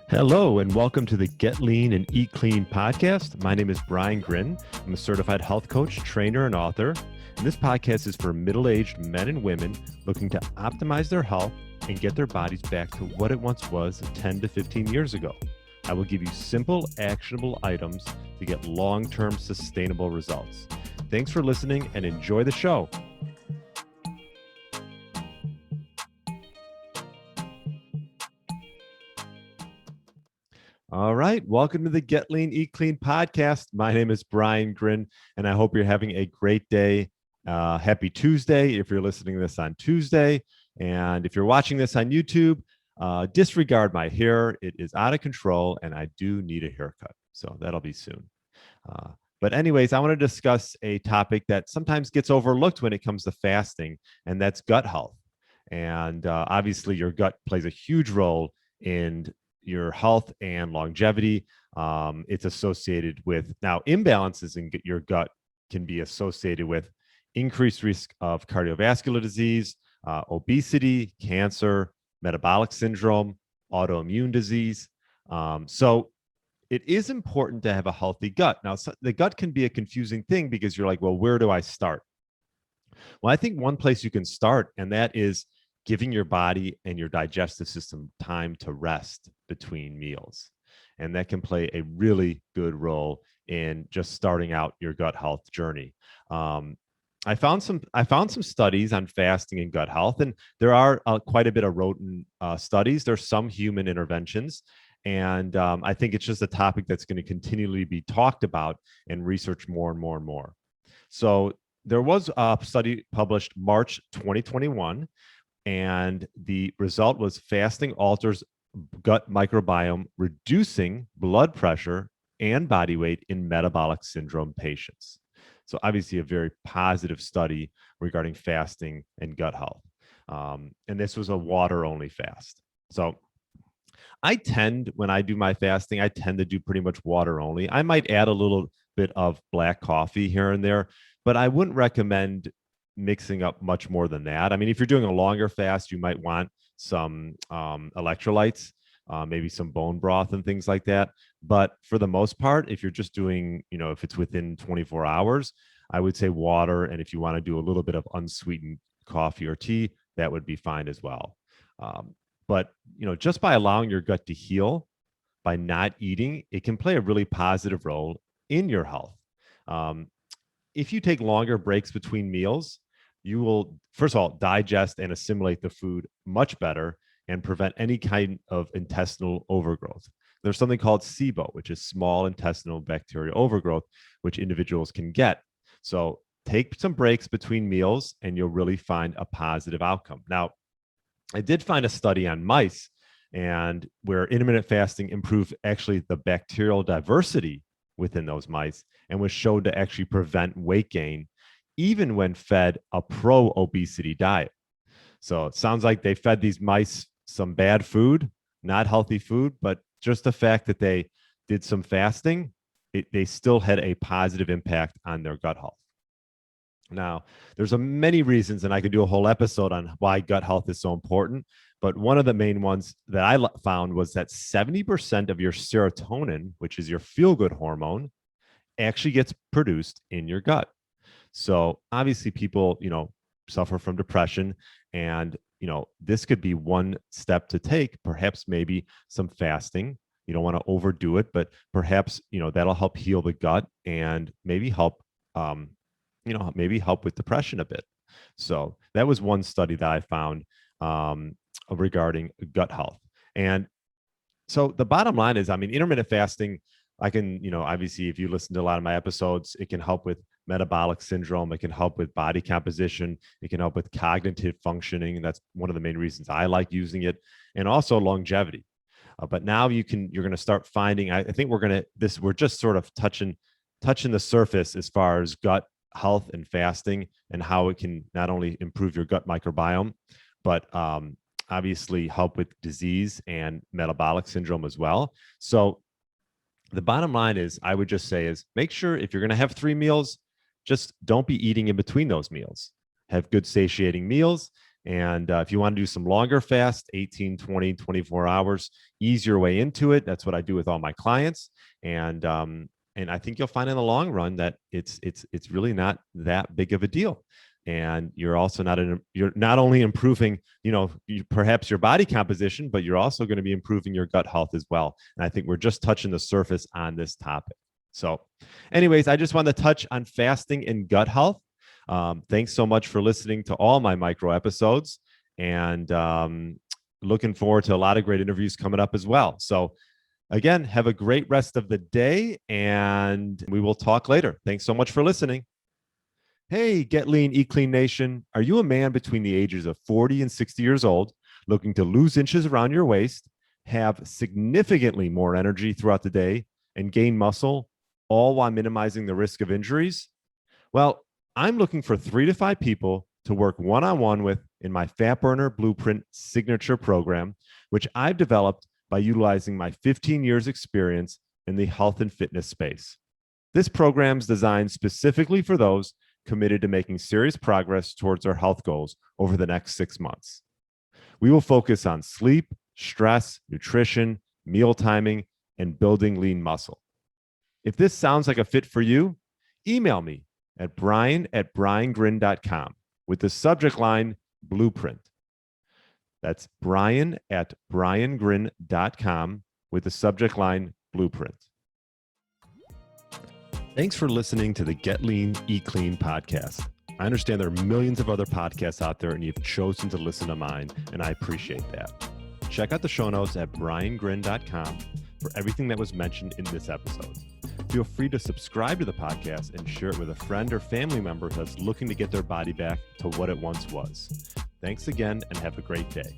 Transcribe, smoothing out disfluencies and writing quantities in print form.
Hello, and welcome to the Get Lean and Eat Clean podcast. My name is Brian Grin. I'm a certified health coach, trainer, and author. And this podcast is for middle-aged men and women looking to optimize their health and get their bodies back to what it once was 10 to 15 years ago. I will give you simple, actionable items to get long-term sustainable results. Thanks for listening and enjoy the show. All right. Welcome to the Get Lean, Eat Clean podcast. My name is Brian Grin, and I hope you're having a great day. Happy Tuesday if you're listening to this on Tuesday. And if you're watching this on YouTube, disregard my hair. It is out of control, and I do need a haircut. So that'll be soon. But anyways, I want to discuss a topic that sometimes gets overlooked when it comes to fasting, and that's gut health. And obviously, your gut plays a huge role in your health and longevity. It's associated with now imbalances in your gut can be associated with increased risk of cardiovascular disease, obesity, cancer, metabolic syndrome, autoimmune disease. So it is important to have a healthy gut. Now, the gut can be a confusing thing because you're like, well, where do I start? Well, I think one place you can start, and that is giving your body and your digestive system time to rest between meals. And that can play a really good role in just starting out your gut health journey. I found some studies on fasting and gut health, and there are quite a bit of rodent studies. There's some human interventions, and I think it's just a topic that's going to continually be talked about and researched more and more and more. So there was a study published March 2021. And the result was fasting alters gut microbiome, reducing blood pressure and body weight in metabolic syndrome patients. So obviously a very positive study regarding fasting and gut health. And this was a water-only fast. So when I do my fasting, I tend to do pretty much water only. I might add a little bit of black coffee here and there, but I wouldn't recommend mixing up much more than that. I mean, if you're doing a longer fast, you might want some electrolytes, maybe some bone broth and things like that. But for the most part, if you're just doing, if it's within 24 hours, I would say water. And if you want to do a little bit of unsweetened coffee or tea, that would be fine as well. But, just by allowing your gut to heal, by not eating, it can play a really positive role in your health. If you take longer breaks between meals, you will, first of all, digest and assimilate the food much better and prevent any kind of intestinal overgrowth. There's something called SIBO, which is small intestinal bacterial overgrowth, which individuals can get. So take some breaks between meals and you'll really find a positive outcome. Now, I did find a study on mice and where intermittent fasting improved actually the bacterial diversity within those mice and was shown to actually prevent weight gain even when fed a pro-obesity diet. So it sounds like they fed these mice some bad food, not healthy food, but just the fact that they did some fasting, they still had a positive impact on their gut health. Now, there's many reasons, and I could do a whole episode on why gut health is so important. But one of the main ones that I found was that 70% of your serotonin, which is your feel-good hormone, actually gets produced in your gut. So obviously people, suffer from depression, and, this could be one step to take, perhaps maybe some fasting. You don't want to overdo it, but perhaps, that'll help heal the gut and maybe help, maybe help with depression a bit. So that was one study that I found regarding gut health. And so the bottom line is, intermittent fasting, I can, obviously, if you listen to a lot of my episodes, it can help with metabolic syndrome. It can help with body composition. It can help with cognitive functioning. That's one of the main reasons I like using it, and also longevity. But now you're going to start finding, I think we're just sort of touching the surface as far as gut health and fasting and how it can not only improve your gut microbiome, but obviously help with disease and metabolic syndrome as well. So the bottom line is, I would just say is make sure if you're going to have 3 meals, just don't be eating in between those meals. Have good satiating meals And if you want to do some longer fast, 18, 20, 24 hours, ease your way into it. That's what I do with all my clients. And I think you'll find in the long run that it's really not that big of a deal. And you're also you're not only improving, perhaps your body composition, but you're also going to be improving your gut health as well. And I think we're just touching the surface on this topic. So anyways, I just want to touch on fasting and gut health. Thanks so much for listening to all my micro episodes, and looking forward to a lot of great interviews coming up as well. So again, have a great rest of the day, and we will talk later. Thanks so much for listening. Hey, Get Lean, Eat Clean Nation. Are you a man between the ages of 40 and 60 years old, looking to lose inches around your waist, have significantly more energy throughout the day, and gain muscle, all while minimizing the risk of injuries? Well, I'm looking for 3 to 5 people to work one-on-one with in my Fat Burner Blueprint Signature program, which I've developed by utilizing my 15 years experience in the health and fitness space. This program is designed specifically for those committed to making serious progress towards our health goals over the next 6 months. We will focus on sleep, stress, nutrition, meal timing, and building lean muscle. If this sounds like a fit for you, email me at brian@briangrin.com with the subject line Blueprint. That's brian@briangrin.com with the subject line Blueprint. Thanks for listening to the Get Lean, Eat Clean podcast. I understand there are millions of other podcasts out there, and you've chosen to listen to mine, and I appreciate that. Check out the show notes at briangrin.com for everything that was mentioned in this episode. Feel free to subscribe to the podcast and share it with a friend or family member that's looking to get their body back to what it once was. Thanks again, and have a great day.